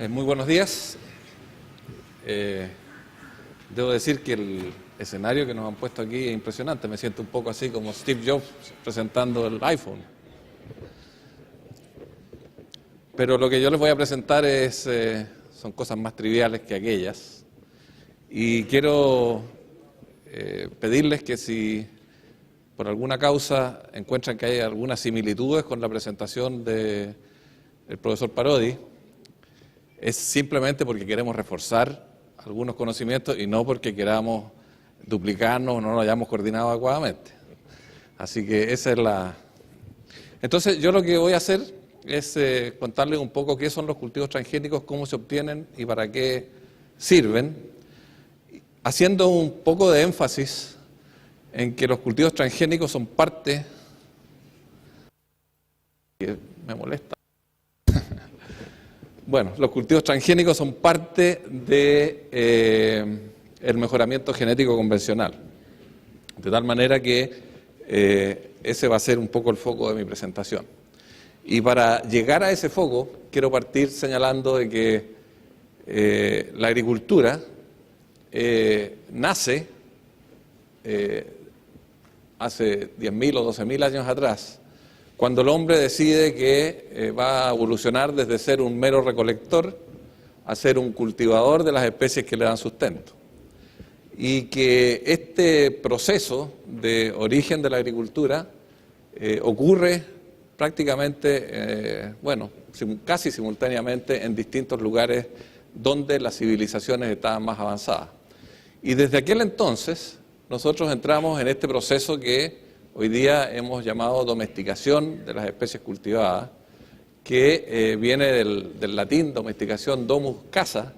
Muy buenos días. Debo decir que el escenario que nos han puesto aquí es impresionante. Me siento un poco así como Steve Jobs presentando el iPhone. Pero lo que yo les voy a presentar son cosas más triviales que aquellas. Y quiero pedirles que si por alguna causa encuentran que hay algunas similitudes con la presentación del profesor Parodi, es simplemente porque queremos reforzar algunos conocimientos y no porque queramos duplicarnos o no nos hayamos coordinado adecuadamente. Así que esa es la... Entonces yo lo que voy a hacer es contarles un poco qué son los cultivos transgénicos, cómo se obtienen y para qué sirven, haciendo un poco de énfasis en que los cultivos transgénicos son parte... Me molesta. Bueno, los cultivos transgénicos son parte de el mejoramiento genético convencional, de tal manera que ese va a ser un poco el foco de mi presentación. Y para llegar a ese foco, quiero partir señalando de que la agricultura nace hace 10.000 o 12.000 años atrás, cuando el hombre decide que va a evolucionar desde ser un mero recolector a ser un cultivador de las especies que le dan sustento. Y que este proceso de origen de la agricultura ocurre prácticamente, casi simultáneamente en distintos lugares donde las civilizaciones estaban más avanzadas. Y desde aquel entonces nosotros entramos en este proceso que hoy día hemos llamado domesticación de las especies cultivadas, que viene del latín domesticación, domus, casa,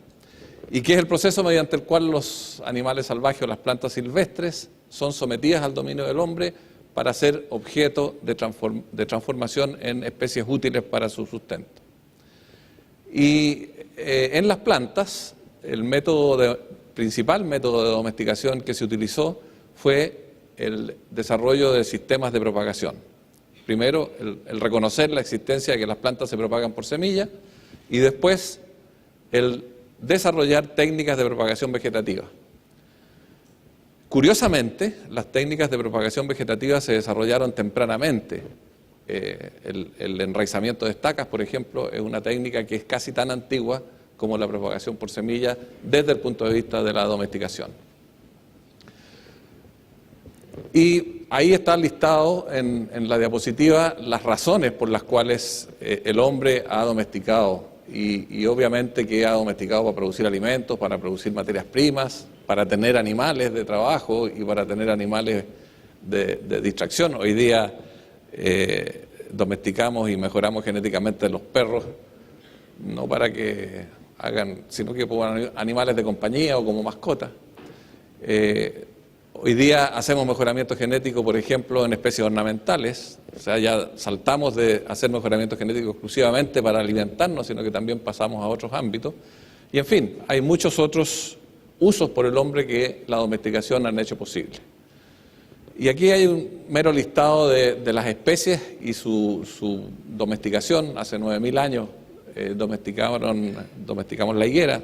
y que es el proceso mediante el cual los animales salvajes o las plantas silvestres son sometidas al dominio del hombre para ser objeto de transformación en especies útiles para su sustento. Y en las plantas, el principal método de domesticación que se utilizó fue el desarrollo de sistemas de propagación. Primero, el reconocer la existencia de que las plantas se propagan por semilla y después el desarrollar técnicas de propagación vegetativa. Curiosamente, las técnicas de propagación vegetativa se desarrollaron tempranamente. El enraizamiento de estacas, por ejemplo, es una técnica que es casi tan antigua como la propagación por semilla desde el punto de vista de la domesticación. Y ahí está listado en la diapositiva las razones por las cuales el hombre ha domesticado y obviamente que ha domesticado para producir alimentos, para producir materias primas, para tener animales de trabajo y para tener animales de distracción. Hoy día domesticamos y mejoramos genéticamente los perros, no para que hagan, sino que como animales de compañía o como mascotas. Hoy día hacemos mejoramiento genético, por ejemplo, en especies ornamentales, o sea, ya saltamos de hacer mejoramiento genético exclusivamente para alimentarnos, sino que también pasamos a otros ámbitos. Y en fin, hay muchos otros usos por el hombre que la domesticación han hecho posible. Y aquí hay un mero listado de las especies y su domesticación. Hace 9.000 años domesticamos la higuera.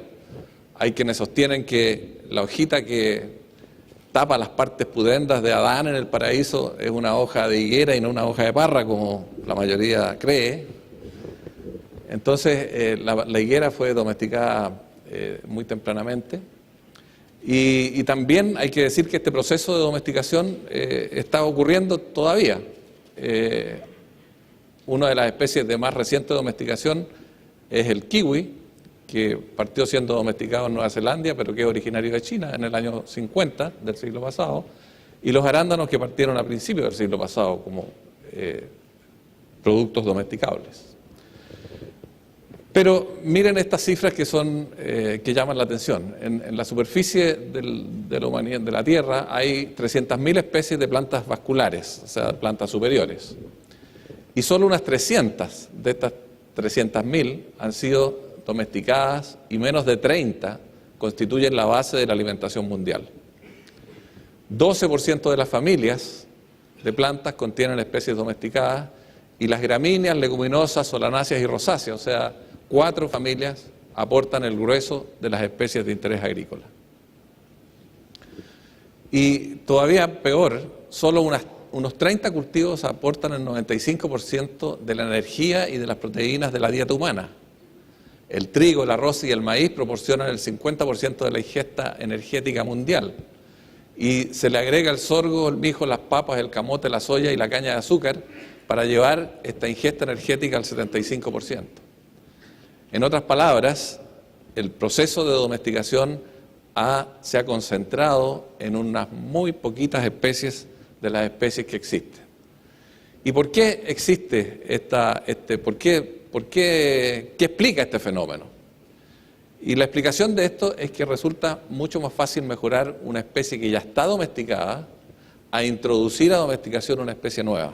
Hay quienes sostienen que la hojita que tapa las partes pudendas de Adán en el paraíso es una hoja de higuera y no una hoja de parra, como la mayoría cree. Entonces, la higuera fue domesticada muy tempranamente. Y también hay que decir que este proceso de domesticación está ocurriendo todavía. Una de las especies de más reciente domesticación es el kiwi, que partió siendo domesticado en Nueva Zelanda, pero que es originario de China en el año 50 del siglo pasado, y los arándanos que partieron a principios del siglo pasado como productos domesticables. Pero miren estas cifras que son que llaman la atención. En la superficie de la humanidad, de la Tierra, hay 300.000 especies de plantas vasculares, o sea, plantas superiores. Y solo unas 300 de estas 300.000 han sido domesticadas y menos de 30 constituyen la base de la alimentación mundial. 12% de las familias de plantas contienen especies domesticadas y las gramíneas, leguminosas, solanáceas y rosáceas, o sea, 4 familias aportan el grueso de las especies de interés agrícola. Y todavía peor, solo unos 30 cultivos aportan el 95% de la energía y de las proteínas de la dieta humana. El trigo, el arroz y el maíz proporcionan el 50% de la ingesta energética mundial. Y se le agrega el sorgo, el mijo, las papas, el camote, la soya y la caña de azúcar para llevar esta ingesta energética al 75%. En otras palabras, el proceso de domesticación se ha concentrado en unas muy poquitas especies de las especies que existen. ¿Y por qué existe qué explica este fenómeno? Y la explicación de esto es que resulta mucho más fácil mejorar una especie que ya está domesticada a introducir a domesticación una especie nueva.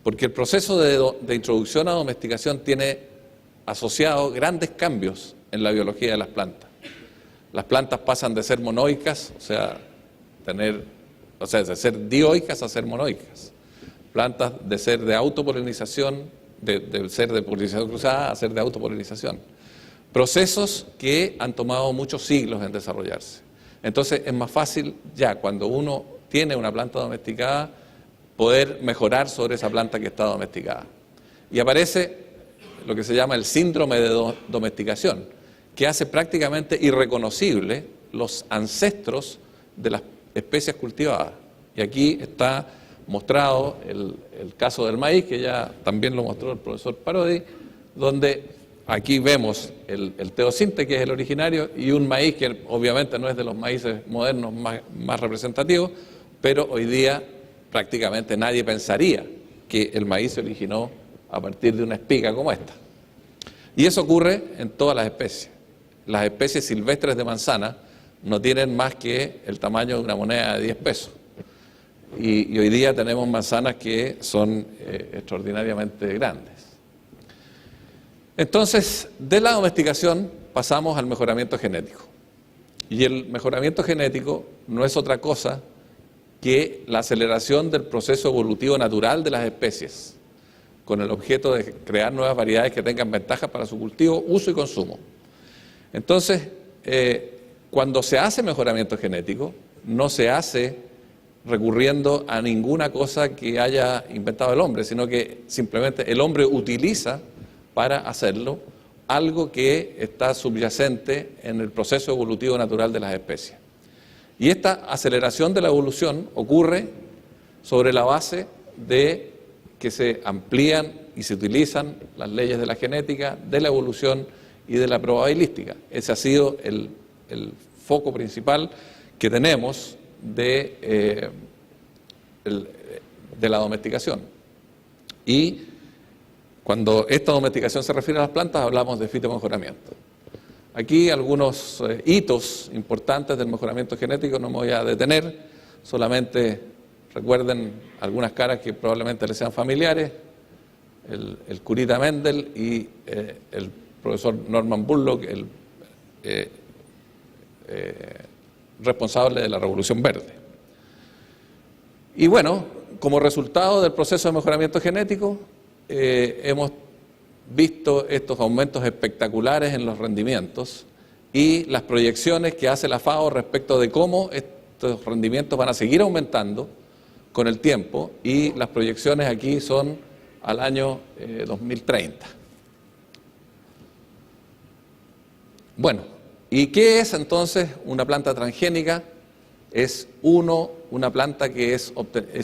Porque el proceso de introducción a domesticación tiene asociado grandes cambios en la biología de las plantas. Las plantas pasan de ser monoicas, de ser dioicas a ser monoicas. Plantas de ser de autopolinización, de ser de polinización cruzada a ser de autopolinización. Procesos que han tomado muchos siglos en desarrollarse. Entonces es más fácil ya cuando uno tiene una planta domesticada poder mejorar sobre esa planta que está domesticada. Y aparece lo que se llama el síndrome de domesticación, que hace prácticamente irreconocible los ancestros de las especies cultivadas. Y aquí está mostrado el caso del maíz, que ya también lo mostró el profesor Parodi, donde aquí vemos el teosinte, que es el originario, y un maíz que obviamente no es de los maíces modernos más representativos, pero hoy día prácticamente nadie pensaría que el maíz se originó a partir de una espiga como esta. Y eso ocurre en todas las especies. Las especies silvestres de manzana no tienen más que el tamaño de una moneda de 10 pesos. Y hoy día tenemos manzanas que son extraordinariamente grandes. Entonces, de la domesticación pasamos al mejoramiento genético. Y el mejoramiento genético no es otra cosa que la aceleración del proceso evolutivo natural de las especies, con el objeto de crear nuevas variedades que tengan ventajas para su cultivo, uso y consumo. Entonces, cuando se hace mejoramiento genético, no se hace recurriendo a ninguna cosa que haya inventado el hombre, sino que simplemente el hombre utiliza para hacerlo algo que está subyacente en el proceso evolutivo natural de las especies. Y esta aceleración de la evolución ocurre sobre la base de que se amplían y se utilizan las leyes de la genética, de la evolución y de la probabilística. Ese ha sido el foco principal que tenemos de la domesticación. Y cuando esta domesticación se refiere a las plantas, hablamos de fitomejoramiento. Aquí algunos hitos importantes del mejoramiento genético, no me voy a detener, solamente recuerden algunas caras que probablemente les sean familiares, el curita Mendel y el profesor Norman Borlaug, el responsable de la Revolución Verde. Y bueno, como resultado del proceso de mejoramiento genético, hemos visto estos aumentos espectaculares en los rendimientos y las proyecciones que hace la FAO respecto de cómo estos rendimientos van a seguir aumentando con el tiempo, y las proyecciones aquí son al año 2030. Bueno, ¿y qué es entonces una planta transgénica? Es una planta que es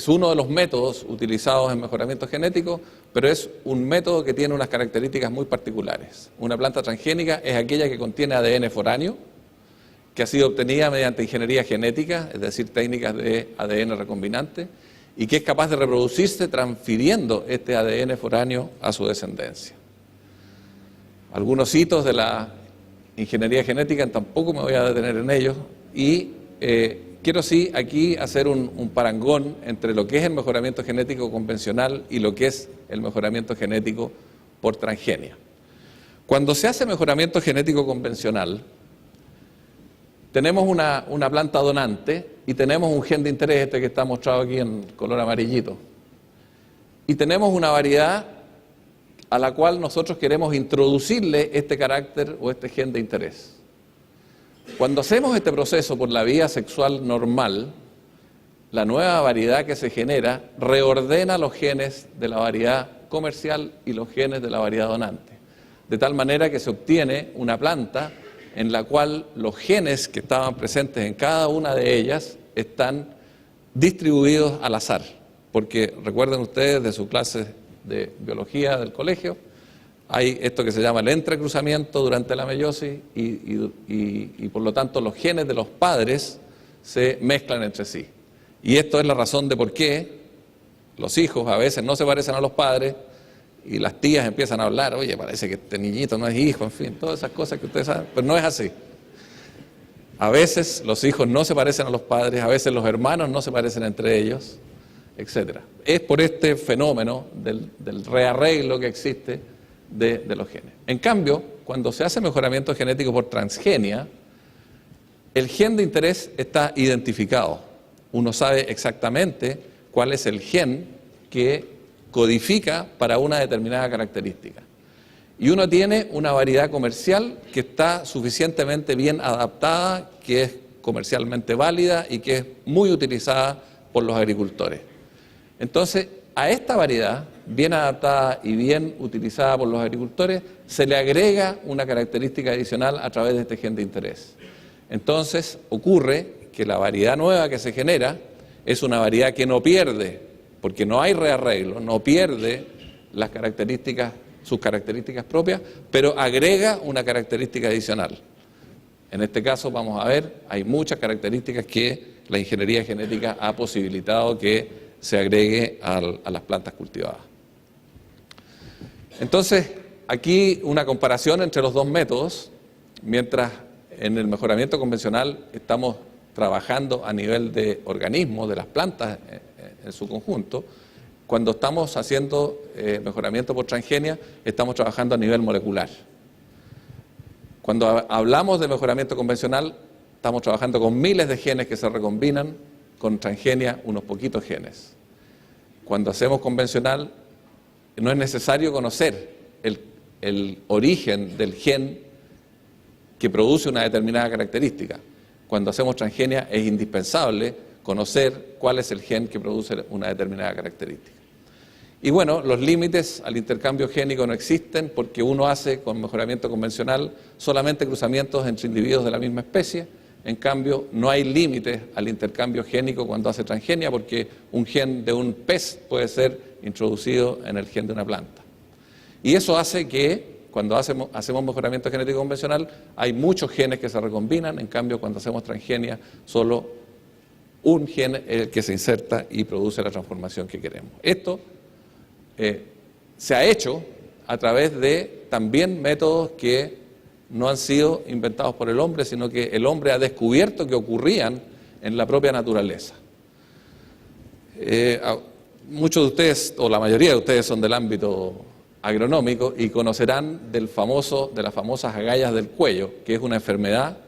uno de los métodos utilizados en mejoramiento genético, pero es un método que tiene unas características muy particulares. Una planta transgénica es aquella que contiene ADN foráneo, que ha sido obtenida mediante ingeniería genética, es decir, técnicas de ADN recombinante, y que es capaz de reproducirse transfiriendo este ADN foráneo a su descendencia. Algunos hitos de la ingeniería genética, tampoco me voy a detener en ellos, y quiero sí aquí hacer un parangón entre lo que es el mejoramiento genético convencional y lo que es el mejoramiento genético por transgenia. Cuando se hace mejoramiento genético convencional, tenemos una planta donante y tenemos un gen de interés, este que está mostrado aquí en color amarillito. Y tenemos una variedad a la cual nosotros queremos introducirle este carácter o este gen de interés. Cuando hacemos este proceso por la vía sexual normal, la nueva variedad que se genera reordena los genes de la variedad comercial y los genes de la variedad donante, de tal manera que se obtiene una planta en la cual los genes que estaban presentes en cada una de ellas están distribuidos al azar, porque recuerden ustedes de sus clases de biología del colegio, hay esto que se llama el entrecruzamiento durante la meiosis y por lo tanto los genes de los padres se mezclan entre sí. Y esto es la razón de por qué los hijos a veces no se parecen a los padres y las tías empiezan a hablar, oye, parece que este niñito no es hijo, en fin, todas esas cosas que ustedes saben, pero no es así. A veces los hijos no se parecen a los padres, a veces los hermanos no se parecen entre ellos, etc. Es por este fenómeno del rearreglo que existe de los genes. En cambio, cuando se hace mejoramiento genético por transgenia, el gen de interés está identificado. Uno sabe exactamente cuál es el gen que codifica para una determinada característica. Y uno tiene una variedad comercial que está suficientemente bien adaptada, que es comercialmente válida y que es muy utilizada por los agricultores. Entonces, a esta variedad, bien adaptada y bien utilizada por los agricultores, se le agrega una característica adicional a través de este gen de interés. Entonces, ocurre que la variedad nueva que se genera es una variedad que no pierde, porque no hay rearreglo, no pierde las características, sus características propias, pero agrega una característica adicional. En este caso, vamos a ver, hay muchas características que la ingeniería genética ha posibilitado que se agregue a las plantas cultivadas. Entonces, aquí una comparación entre los dos métodos, mientras en el mejoramiento convencional estamos trabajando a nivel de organismos, de las plantas en su conjunto, cuando estamos haciendo mejoramiento por transgenia, estamos trabajando a nivel molecular. Cuando hablamos de mejoramiento convencional, estamos trabajando con miles de genes que se recombinan, con transgenia unos poquitos genes. Cuando hacemos convencional, no es necesario conocer el origen del gen que produce una determinada característica. Cuando hacemos transgenia es indispensable conocer cuál es el gen que produce una determinada característica. Y bueno, los límites al intercambio génico no existen porque uno hace con mejoramiento convencional solamente cruzamientos entre individuos de la misma especie. En cambio, no hay límites al intercambio génico cuando hace transgenia porque un gen de un pez puede ser introducido en el gen de una planta. Y eso hace que cuando hacemos mejoramiento genético convencional hay muchos genes que se recombinan, en cambio cuando hacemos transgenia solo un gen es el que se inserta y produce la transformación que queremos. Esto se ha hecho a través de también métodos que no han sido inventados por el hombre, sino que el hombre ha descubierto que ocurrían en la propia naturaleza. Muchos de ustedes, o la mayoría de ustedes, son del ámbito agronómico y conocerán de las famosas agallas del cuello, que es una enfermedad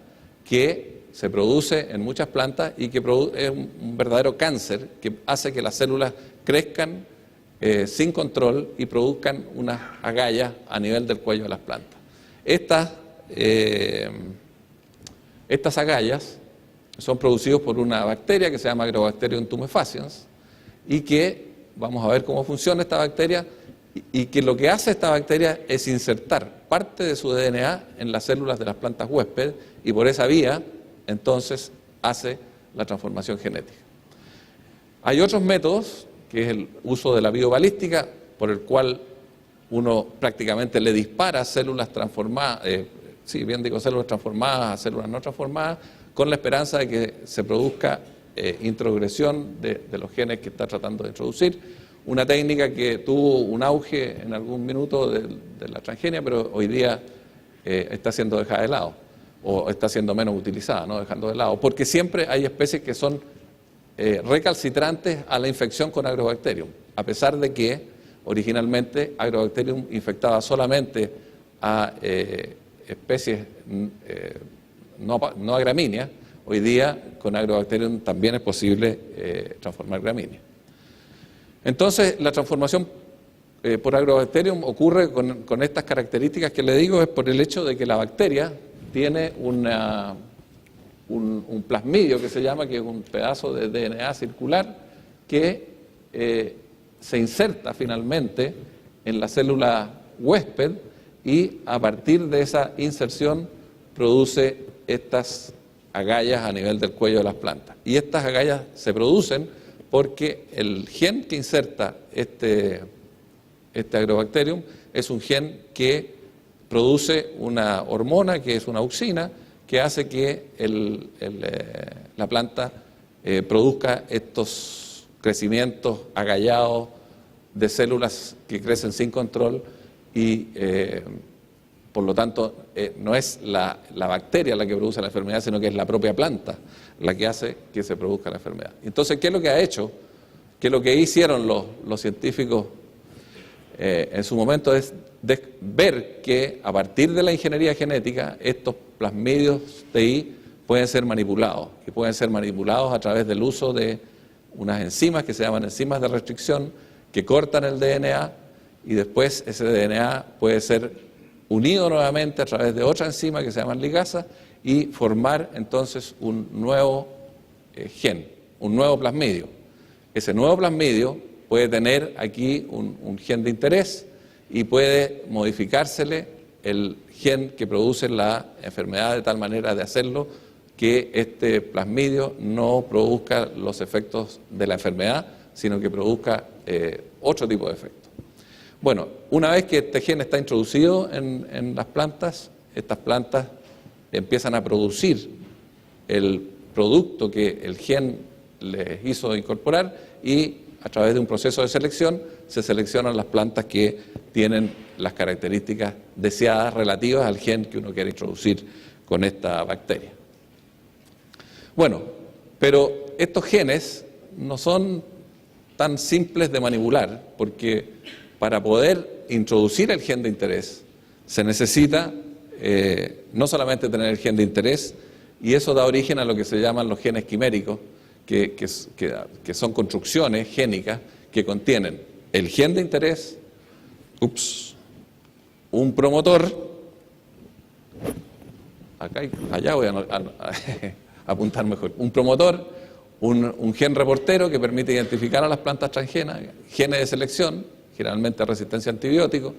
que se produce en muchas plantas y que es un verdadero cáncer que hace que las células crezcan sin control y produzcan unas agallas a nivel del cuello de las plantas. Estas agallas son producidas por una bacteria que se llama Agrobacterium tumefaciens y que, vamos a ver cómo funciona esta bacteria, y que lo que hace esta bacteria es insertar parte de su DNA en las células de las plantas huésped y por esa vía, entonces, hace la transformación genética. Hay otros métodos, que es el uso de la biobalística, por el cual uno prácticamente le dispara células transformadas, células transformadas a células no transformadas, con la esperanza de que se produzca introgresión de los genes que está tratando de introducir. Una técnica que tuvo un auge en algún minuto de la transgenia, pero hoy día está siendo dejada de lado, o está siendo menos utilizada, no dejando de lado, porque siempre hay especies que son recalcitrantes a la infección con Agrobacterium, a pesar de que originalmente Agrobacterium infectaba solamente a especies no a gramíneas. Hoy día con Agrobacterium también es posible transformar gramíneas. Entonces, la transformación por Agrobacterium ocurre con estas características que le digo, es por el hecho de que la bacteria tiene un plasmidio que se llama, que es un pedazo de DNA circular que se inserta finalmente en la célula huésped y a partir de esa inserción produce estas agallas a nivel del cuello de las plantas. Y estas agallas se producen porque el gen que inserta este Agrobacterium es un gen que produce una hormona que es una auxina que hace que la planta produzca estos crecimientos agallados de células que crecen sin control y por lo tanto no es la bacteria la que produce la enfermedad, sino que es la propia planta la que hace que se produzca la enfermedad. Entonces, ¿qué es lo que ha hecho? Que lo que hicieron los científicos en su momento es ver que a partir de la ingeniería genética estos plasmidios TI pueden ser manipulados y pueden ser manipulados a través del uso de unas enzimas que se llaman enzimas de restricción que cortan el DNA y después ese DNA puede ser unido nuevamente a través de otra enzima que se llama ligasa y formar entonces un nuevo gen, un nuevo plasmidio. Ese nuevo plasmidio puede tener aquí un gen de interés y puede modificársele el gen que produce la enfermedad de tal manera de hacerlo que este plasmidio no produzca los efectos de la enfermedad, sino que produzca otro tipo de efectos. Bueno, una vez que este gen está introducido en las plantas, estas plantas empiezan a producir el producto que el gen les hizo incorporar y a través de un proceso de selección se seleccionan las plantas que tienen las características deseadas relativas al gen que uno quiere introducir con esta bacteria. Bueno, pero estos genes no son tan simples de manipular, porque para poder introducir el gen de interés se necesita no solamente tener el gen de interés, y eso da origen a lo que se llaman los genes quiméricos, que son construcciones génicas que contienen el gen de interés, un promotor, allá voy a apuntar mejor, un promotor, un gen reportero que permite identificar a las plantas transgenas, genes de selección, generalmente resistencia a antibióticos,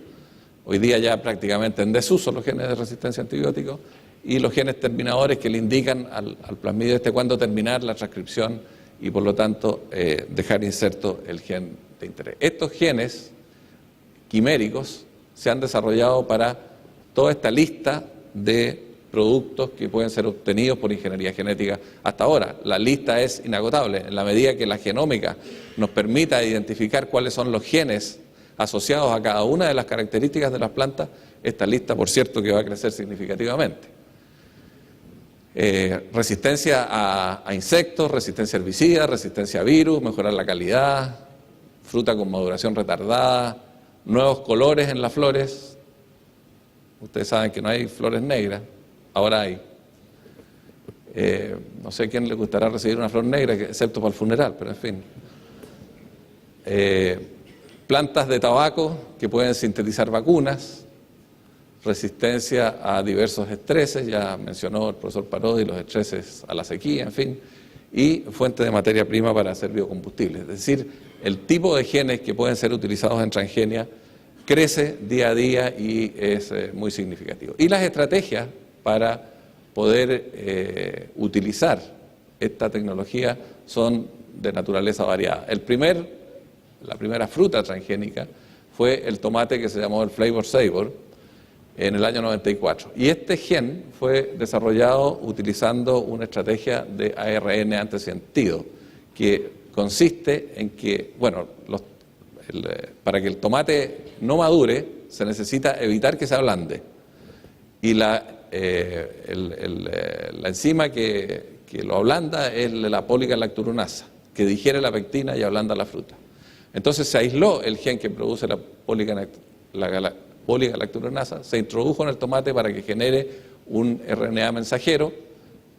hoy día ya prácticamente en desuso los genes de resistencia a antibióticos, y los genes terminadores que le indican al plasmidio cuándo terminar la transcripción y por lo tanto dejar inserto el gen de interés. Estos genes quiméricos se han desarrollado para toda esta lista de productos que pueden ser obtenidos por ingeniería genética hasta ahora. La lista es inagotable. En la medida que la genómica nos permita identificar cuáles son los genes asociados a cada una de las características de las plantas, esta lista, por cierto, que va a crecer significativamente. Resistencia a insectos, resistencia a herbicidas, resistencia a virus, mejorar la calidad, fruta con maduración retardada, nuevos colores en las flores. Ustedes saben que no hay flores negras, ahora hay. No sé a quién le gustará recibir una flor negra, excepto para el funeral, pero en fin. Plantas de tabaco que pueden sintetizar vacunas, resistencia a diversos estreses, ya mencionó el profesor Parodi los estreses a la sequía, en fin, y fuente de materia prima para hacer biocombustibles. Es decir, el tipo de genes que pueden ser utilizados en transgenia crece día a día y es muy significativo. Y las estrategias para poder utilizar esta tecnología son de naturaleza variada. La primera fruta transgénica fue el tomate que se llamó el Flavor Savor en el año 94. Y este gen fue desarrollado utilizando una estrategia de ARN antesentido, que consiste en que, bueno, para que el tomate no madure, se necesita evitar que se ablande. Y la enzima que lo ablanda es la poligalacturonasa, que digiere la pectina y ablanda la fruta. Entonces se aisló el gen que produce la poligalacturonasa, se introdujo en el tomate para que genere un RNA mensajero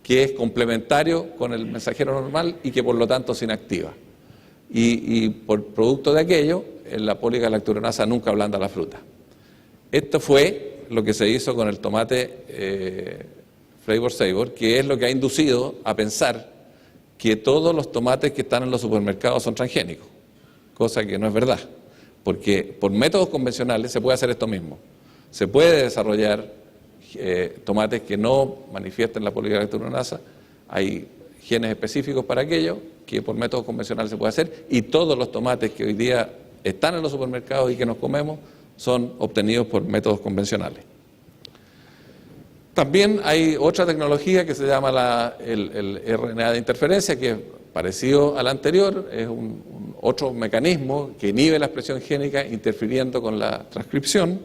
que es complementario con el mensajero normal y que por lo tanto se inactiva. Y por producto de aquello, la poligalacturonasa nunca blanda la fruta. Esto fue lo que se hizo con el tomate Flavor Savor, que es lo que ha inducido a pensar que todos los tomates que están en los supermercados son transgénicos, cosa que no es verdad, porque por métodos convencionales se puede hacer esto mismo. Se puede desarrollar tomates que no manifiesten la poligalacturonasa, hay genes específicos para aquello, que por métodos convencionales se puede hacer, y todos los tomates que hoy día están en los supermercados y que nos comemos son obtenidos por métodos convencionales. También hay otra tecnología que se llama el RNA de interferencia, que es parecido al anterior, es otro mecanismo que inhibe la expresión génica interfiriendo con la transcripción.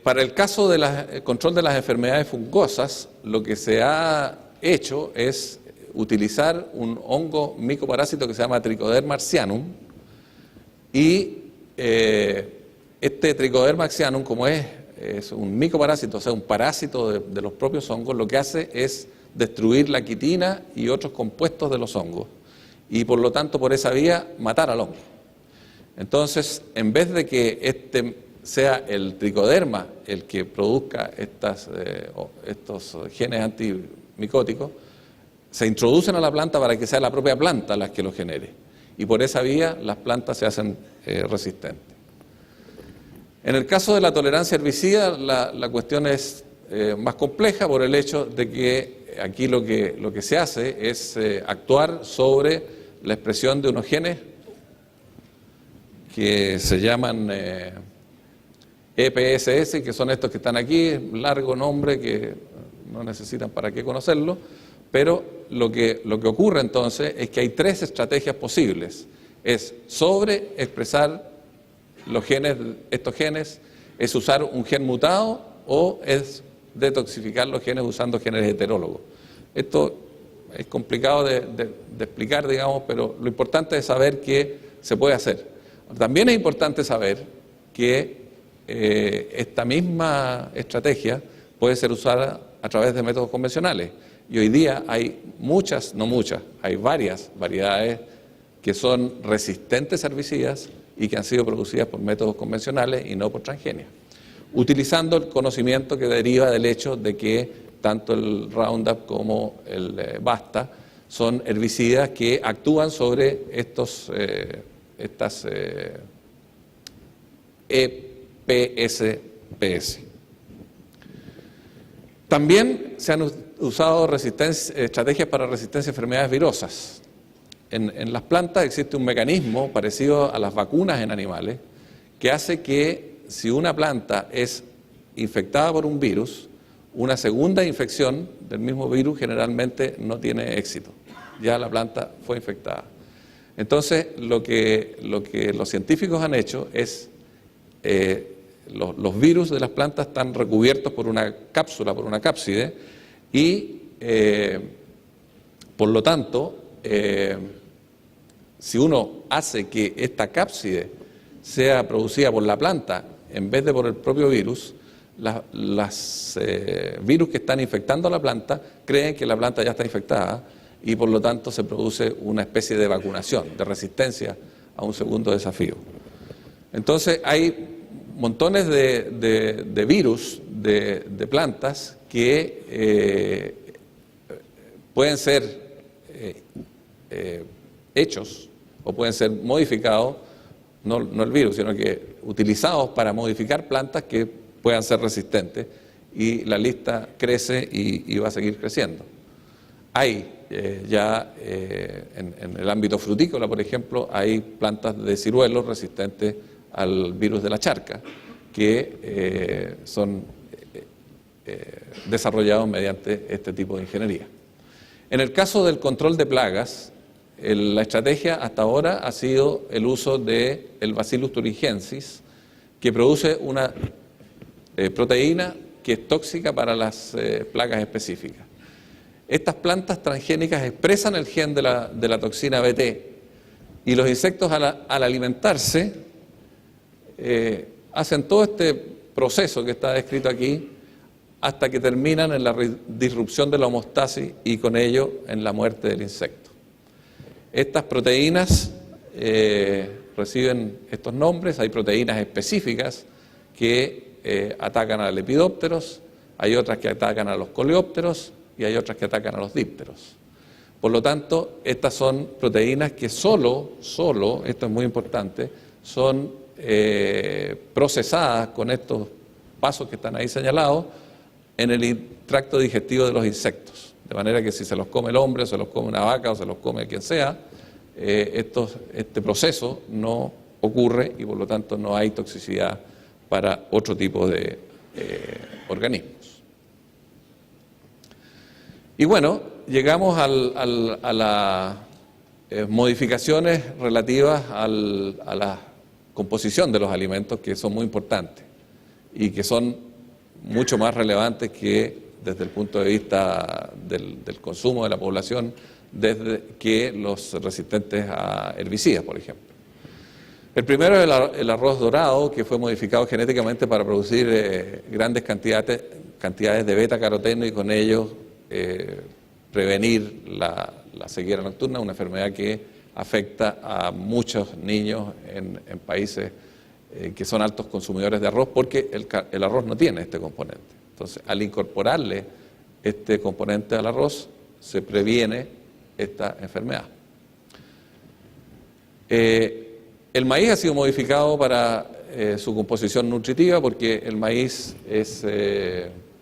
Para el caso del control de las enfermedades fungosas, lo que se ha hecho es utilizar un hongo micoparásito que se llama Trichoderma marcianum, y este Trichoderma marcianum, como es un micoparásito, o sea, un parásito de los propios hongos, lo que hace es destruir la quitina y otros compuestos de los hongos, y por lo tanto por esa vía matar al hongo. Entonces, en vez de que sea el tricoderma el que produzca estos genes antimicóticos, se introducen a la planta para que sea la propia planta la que los genere, y por esa vía las plantas se hacen resistentes. En el caso de la tolerancia herbicida, la cuestión es más compleja por el hecho de que aquí lo que se hace es actuar sobre la expresión de unos genes que se llaman EPSS, que son estos que están aquí, largo nombre que no necesitan para qué conocerlo, pero lo que ocurre entonces es que hay tres estrategias posibles. Es sobreexpresar estos genes, es usar un gen mutado, o es detoxificar los genes usando genes heterólogos. Esto es complicado de explicar, digamos, pero lo importante es saber que se puede hacer. También es importante saber que esta misma estrategia puede ser usada a través de métodos convencionales. Y hoy día hay hay varias variedades que son resistentes a herbicidas y que han sido producidas por métodos convencionales y no por transgenia, utilizando el conocimiento que deriva del hecho de que tanto el Roundup como el Basta son herbicidas que actúan sobre estas EPSPS. También se han usado estrategias para resistencia a enfermedades virosas. En las plantas existe un mecanismo parecido a las vacunas en animales que hace que si una planta es infectada por un virus, una segunda infección del mismo virus generalmente no tiene éxito. Ya la planta fue infectada. Entonces, lo que los científicos han hecho es, los virus de las plantas están recubiertos por una cápsula, por una cápside, y por lo tanto, si uno hace que esta cápside sea producida por la planta en vez de por el propio virus, los virus que están infectando a la planta creen que la planta ya está infectada, y por lo tanto se produce una especie de vacunación, de resistencia a un segundo desafío. Entonces hay montones de virus de plantas que pueden ser hechos o pueden ser modificados, no el virus, sino que utilizados para modificar plantas que puedan ser resistentes, y la lista crece y va a seguir creciendo. Hay en el ámbito frutícola, por ejemplo, hay plantas de ciruelos resistentes al virus de la charca, que son desarrollados mediante este tipo de ingeniería. En el caso del control de plagas, la estrategia hasta ahora ha sido el uso del Bacillus thuringiensis, que produce una proteína que es tóxica para las plagas específicas. Estas plantas transgénicas expresan el gen de la toxina Bt, y los insectos al alimentarse hacen todo este proceso que está descrito aquí hasta que terminan en la disrupción de la homeostasis y con ello en la muerte del insecto. Estas proteínas reciben estos nombres. Hay proteínas específicas que atacan a Lepidópteros, hay otras que atacan a los coleópteros y hay otras que atacan a los dípteros. Por lo tanto, estas son proteínas que solo, esto es muy importante, son procesadas con estos pasos que están ahí señalados en el tracto digestivo de los insectos. De manera que si se los come el hombre, o se los come una vaca, o se los come quien sea, este proceso no ocurre y por lo tanto no hay toxicidad para otro tipo de organismos. Y bueno, llegamos a las modificaciones relativas a la composición de los alimentos, que son muy importantes y que son mucho más relevantes que desde el punto de vista del consumo de la población, desde que los resistentes a herbicidas, por ejemplo. El primero es el arroz dorado, que fue modificado genéticamente para producir grandes cantidades de beta-caroteno y con ello prevenir la ceguera nocturna, una enfermedad que afecta a muchos niños en países que son altos consumidores de arroz, porque el arroz no tiene este componente. Entonces, al incorporarle este componente al arroz, se previene esta enfermedad. El maíz ha sido modificado para su composición nutritiva, porque el maíz es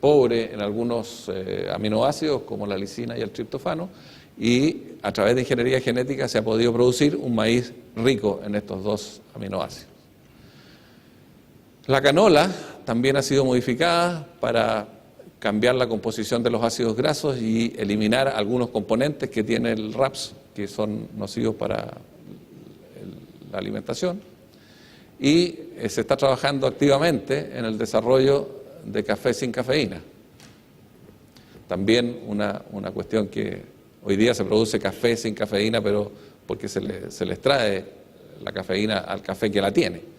pobre en algunos aminoácidos como la lisina y el triptofano, y a través de ingeniería genética se ha podido producir un maíz rico en estos dos aminoácidos. La canola también ha sido modificada para cambiar la composición de los ácidos grasos y eliminar algunos componentes que tiene el RAPS, que son nocivos para la alimentación. Y se está trabajando activamente en el desarrollo de café sin cafeína. También una cuestión que hoy día se produce café sin cafeína, pero porque se le extrae la cafeína al café que la tiene.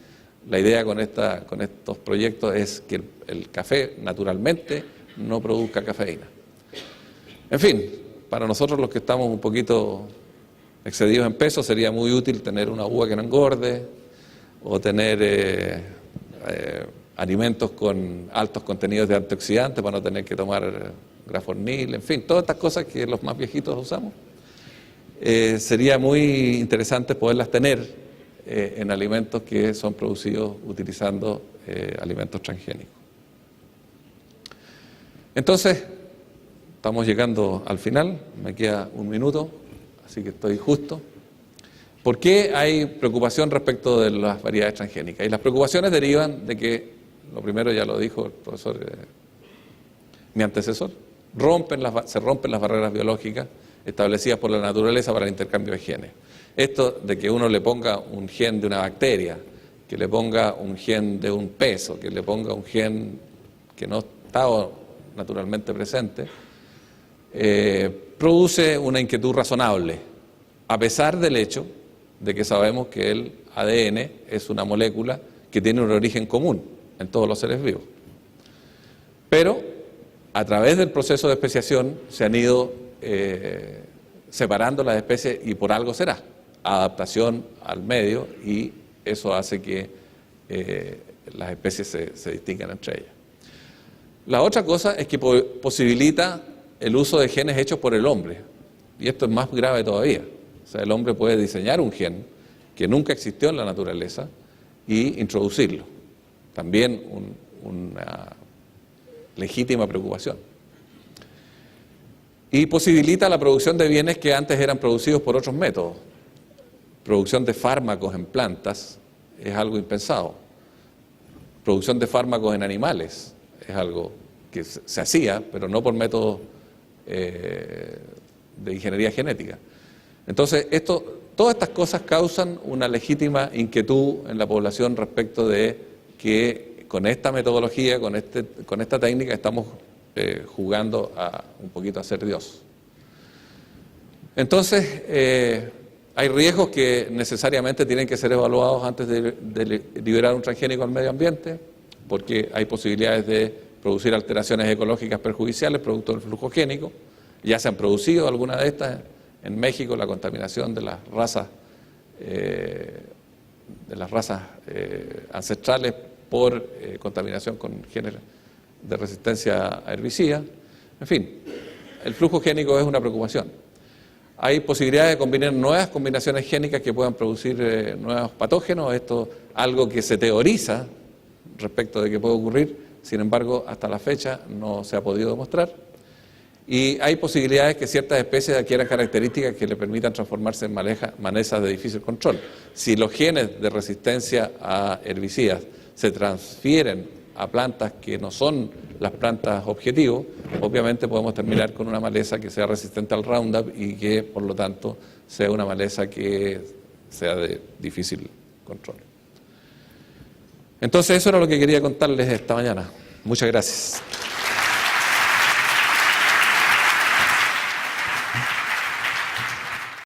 La idea con estos proyectos es que el café naturalmente no produzca cafeína. En fin, para nosotros los que estamos un poquito excedidos en peso, sería muy útil tener una uva que no engorde, o tener alimentos con altos contenidos de antioxidantes para no tener que tomar grafornil, en fin, todas estas cosas que los más viejitos usamos. Sería muy interesante poderlas tener en alimentos que son producidos utilizando alimentos transgénicos. Entonces, estamos llegando al final, me queda un minuto, así que estoy justo. ¿Por qué hay preocupación respecto de las variedades transgénicas? Y las preocupaciones derivan de que, lo primero ya lo dijo el profesor, mi antecesor, se rompen las barreras biológicas establecidas por la naturaleza para el intercambio de genes. Esto de que uno le ponga un gen de una bacteria, que le ponga un gen de un peso, que le ponga un gen que no estaba naturalmente presente, produce una inquietud razonable, a pesar del hecho de que sabemos que el ADN es una molécula que tiene un origen común en todos los seres vivos. Pero a través del proceso de especiación se han ido separando las especies, y por algo será, adaptación al medio, y eso hace que las especies se distingan entre ellas. La otra cosa es que posibilita el uso de genes hechos por el hombre, y esto es más grave todavía. O sea, el hombre puede diseñar un gen que nunca existió en la naturaleza y introducirlo. También una legítima preocupación. Y posibilita la producción de bienes que antes eran producidos por otros métodos. Producción de fármacos en plantas es algo impensado. Producción de fármacos en animales es algo que se hacía, pero no por métodos de ingeniería genética. Entonces, todas estas cosas causan una legítima inquietud en la población respecto de que con esta metodología, con esta técnica, estamos jugando un poquito a ser Dios. Entonces, hay riesgos que necesariamente tienen que ser evaluados antes de liberar un transgénico al medio ambiente, porque hay posibilidades de producir alteraciones ecológicas perjudiciales producto del flujo génico. Ya se han producido algunas de estas. En México, la contaminación de las razas de las razas ancestrales por contaminación con genes de resistencia a herbicidas. En fin, el flujo génico es una preocupación. Hay posibilidades de combinar nuevas combinaciones génicas que puedan producir nuevos patógenos. Esto es algo que se teoriza respecto de que puede ocurrir, sin embargo, hasta la fecha no se ha podido demostrar. Y hay posibilidades que ciertas especies adquieran características que le permitan transformarse en malezas de difícil control. Si los genes de resistencia a herbicidas se transfieren a plantas que no son las plantas objetivo, obviamente podemos terminar con una maleza que sea resistente al Roundup y que, por lo tanto, sea una maleza que sea de difícil control. Entonces, eso era lo que quería contarles esta mañana. Muchas gracias.